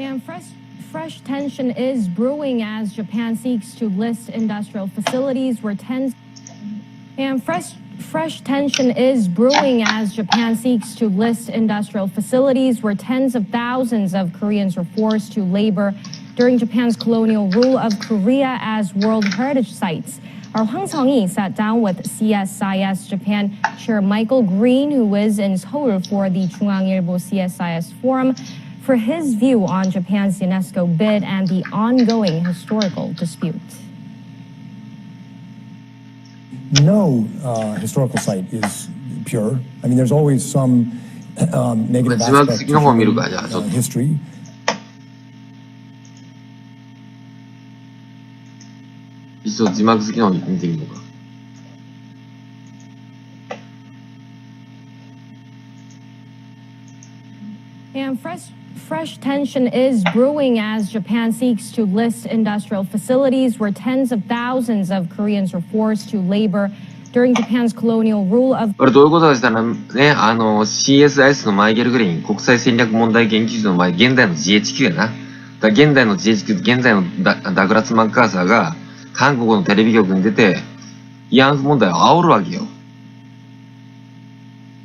And fresh tension is brewing as Japan seeks to list industrial facilities where fresh tension is brewing as Japan seeks to list industrial facilities where tens of thousands of Koreans were forced to labor during Japan's colonial rule of Korea as World Heritage Sites. Our Hwang Sung-hee sat down with CSIS Japan Chair Michael Green, who is in Seoul for the 중앙일보 CSIS Forum, for his view on Japan's UNESCO bid and the ongoing historical dispute. No historical site is pure. I mean, there's always some negative aspect to history. And fresh tension is brewing as Japan seeks to list industrial facilities where tens of thousands of Koreans were forced to labor during Japan's colonial rule of. これどういうことかしたらね、CSIS のマイケル・グリーン、国際戦略問題研究所の現在の GHQ やな。だ現在の GHQ、現在のダグラス・マッカーサーが韓国のテレビ局に出て慰安婦問題を煽るわけよ。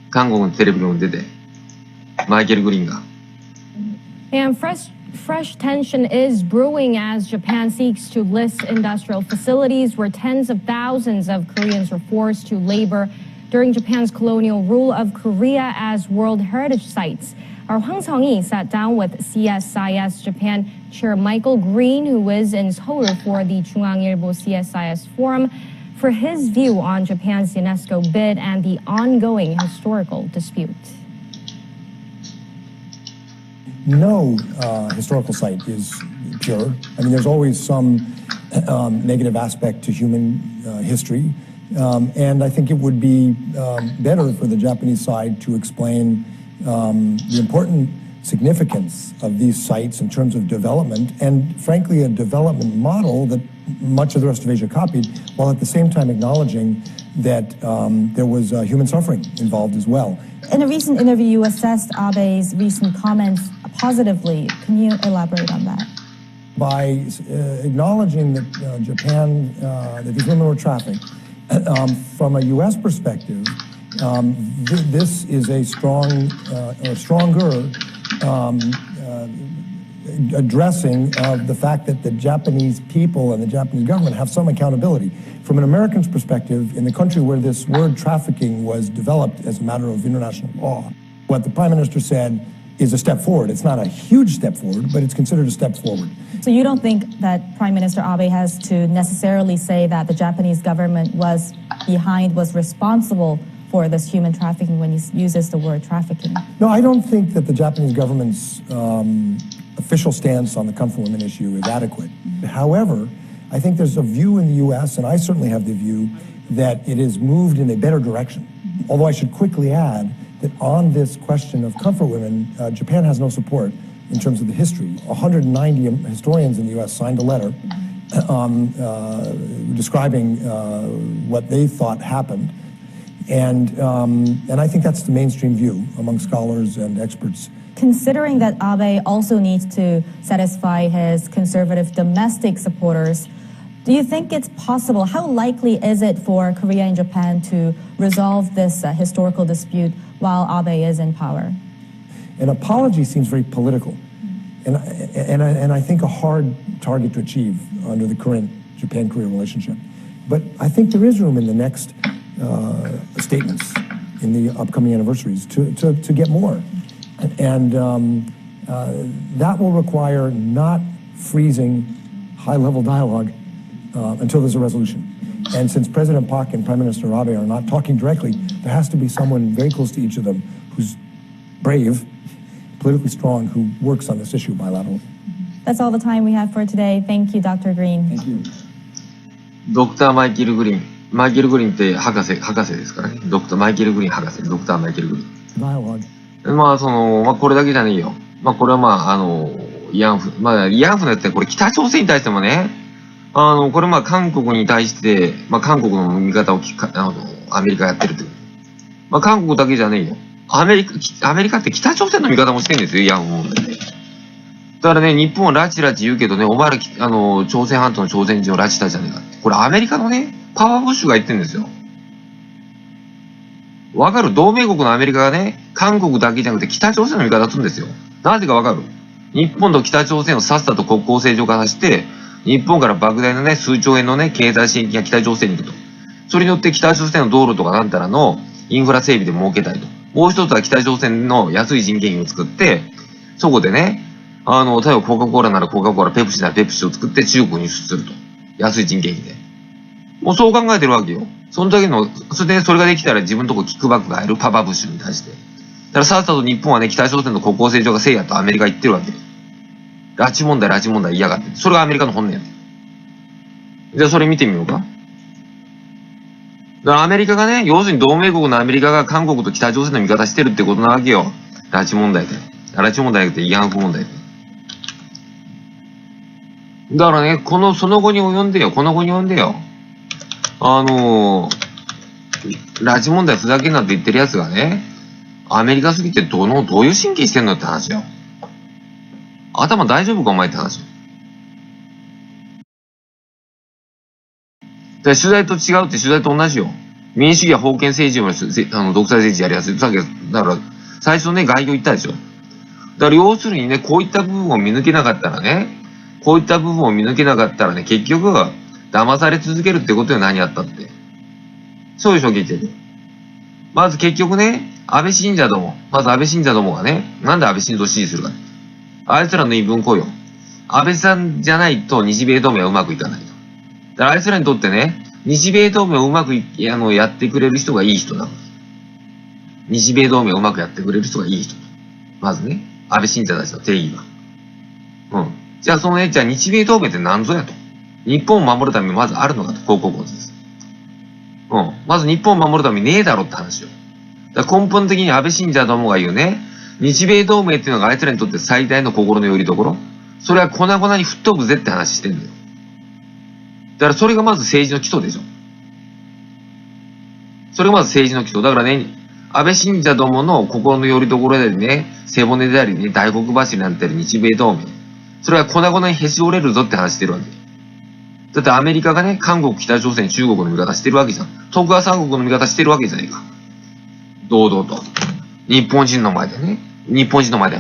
韓国のテレビ局に出て、マイケル・グリーンが。And fresh tension is brewing as Japan seeks to list industrial facilities where tens of thousands of Koreans were forced to labor during Japan's colonial rule of Korea as World Heritage Sites. Our Hwang Sung-hee sat down with CSIS Japan Chair Michael Green, who is in Seoul for the 중앙일보 CSIS Forum, for his view on Japan's UNESCO bid and the ongoing historical dispute. No historical site is pure. I mean, there's always some negative aspect to human history. And I think it would be better for the Japanese side to explain the important significance of these sites in terms of development and, frankly, a development model that much of the rest of Asia copied, while at the same time acknowledging that there was human suffering involved as well. In a recent interview, you assessed Abe's recent comments positively. Can you elaborate on that? By acknowledging that Japan, that these women were trafficked, from a U.S. perspective, this is a stronger addressing of the fact that the Japanese people and the Japanese government have some accountability. From an American's perspective, in the country where this word trafficking was developed as a matter of international law, what the Prime Minister said is a step forward. It's not a huge step forward, but it's considered a step forward. So you don't think that Prime Minister Abe has to necessarily say that the Japanese government was responsible for this human trafficking when he uses the word trafficking? No, I don't think that the Japanese government's official stance on the comfort women issue is adequate. However, I think there's a view in the U.S., and I certainly have the view, that it has moved in a better direction. Although I should quickly add that on this question of comfort women, Japan has no support in terms of the history. 190 historians in the U.S. signed a letter describing what they thought happened. And I think that's the mainstream view among scholars and experts. Considering that Abe also needs to satisfy his conservative domestic supporters, do you think it's possible, how likely is it for Korea and Japan to resolve this historical dispute while Abe is in power? An apology seems very political, and I think a hard target to achieve under the current Japan-Korea relationship. But I think there is room in the next statements in the upcoming anniversaries to get more. And that will require not freezing high-level dialogue until there's a resolution. And since President Park and Prime Minister Abe are not talking directly, there has to be someone very close to each of them who's brave, politically strong, who works on this issue bilaterally. That's all the time we have for today. Thank you, Dr. Green. Thank you. ドクター・マイケル・グリーン。マイケル・グリーンって博士ですからね。マイケル・グリーン博士。ドクター・マイケル・グリーン。Dialogue. これだけじゃねえよ。これは慰安婦。慰安婦のやつってこれ北朝鮮に対してもね、これ韓国に対して、韓国の味方をアメリカやってるという。韓国だけじゃねえよ。アメリカって北朝鮮の味方もしてるんですよ、慰安婦問題で。だからね、日本は拉致拉致言うけどね、お前ら、朝鮮半島の朝鮮人を拉致したじゃねえかって。これアメリカのね、パワーブッシュが言ってんですよ。わかる？同盟国のアメリカがね、韓国だけじゃなくて北朝鮮の味方するんですよ。なぜかわかる？日本と北朝鮮をさっさと国交正常化させて、日本から莫大なね、数兆円のね、経済支援金が北朝鮮に行くと。それによって北朝鮮の道路とかなんたらのインフラ整備で儲けたいと。もう一つは北朝鮮の安い人件費を作って、そこでね、例えばコカ・コーラならコカ・コーラ、ペプシならペプシを作って中国に輸出すると。安い人件費で。もうそう考えてるわけよ。その時の、それでそれができたら自分のとこキックバックが入るパワーブッシュに対して。だからさっさと日本はね、北朝鮮の国交正常化せいやとアメリカ言ってるわけ。拉致問題嫌がって。それがアメリカの本音やで。じゃあそれ見てみようか。だからアメリカがね、要するに同盟国のアメリカが韓国と北朝鮮の味方してるってことなわけよ。拉致問題で。拉致問題じゃなくて慰安婦問題で。だからね、その後に及んでよ。拉致問題ふざけんなって言ってる奴がね、アメリカすぎてどういう神経してんのって話よ。頭大丈夫かお前って話よ。取材と違うって取材と同じよ。民主主義は封建政治より独裁政治やりやすい。だから最初ね、概要言ったでしょ。だから要するにね、こういった部分を見抜けなかったらね、結局、騙され続けるってことよ、何やったって。そうでしょ、結局。まず結局ね、安倍信者どもがね、なんで安倍晋三を支持するか。あいつらの言い分こうよ。安倍さんじゃないと日米同盟はうまくいかないと。だからあいつらにとってね、日米同盟をうまくやってくれる人がいい人だ。日米同盟をうまくやってくれる人がいい人。まずね、安倍信者たちの定義は。じゃあじゃあ日米同盟って何ぞやと。日本を守るためにまずあるのかと、高校です。まず日本を守るためにねえだろって話よ。だから根本的に安倍信者どもが言うね、日米同盟っていうのがあいつらにとって最大の心の拠り所。それは粉々に吹っ飛ぶぜって話してんだよ。だからそれがまず政治の基礎でしょ。だからね、安倍信者どもの心の拠り所でね、背骨でありね、大黒柱になってる日米同盟。それは粉々にへし折れるぞって話してるわけ。だってアメリカがね、韓国、北朝鮮、中国の味方してるわけじゃん。徳川三国の味方してるわけじゃねえか。堂々と。日本人の前では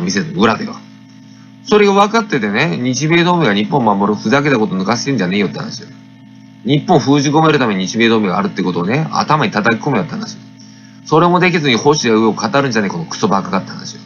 見せず、裏では。それが分かっててね、日米同盟が日本を守るふざけたこと抜かしてんじゃねえよって話よ。日本を封じ込めるために日米同盟があるってことをね、頭に叩き込めよって話よ。それもできずに星や上を語るんじゃねえこのクソバカかって話よ。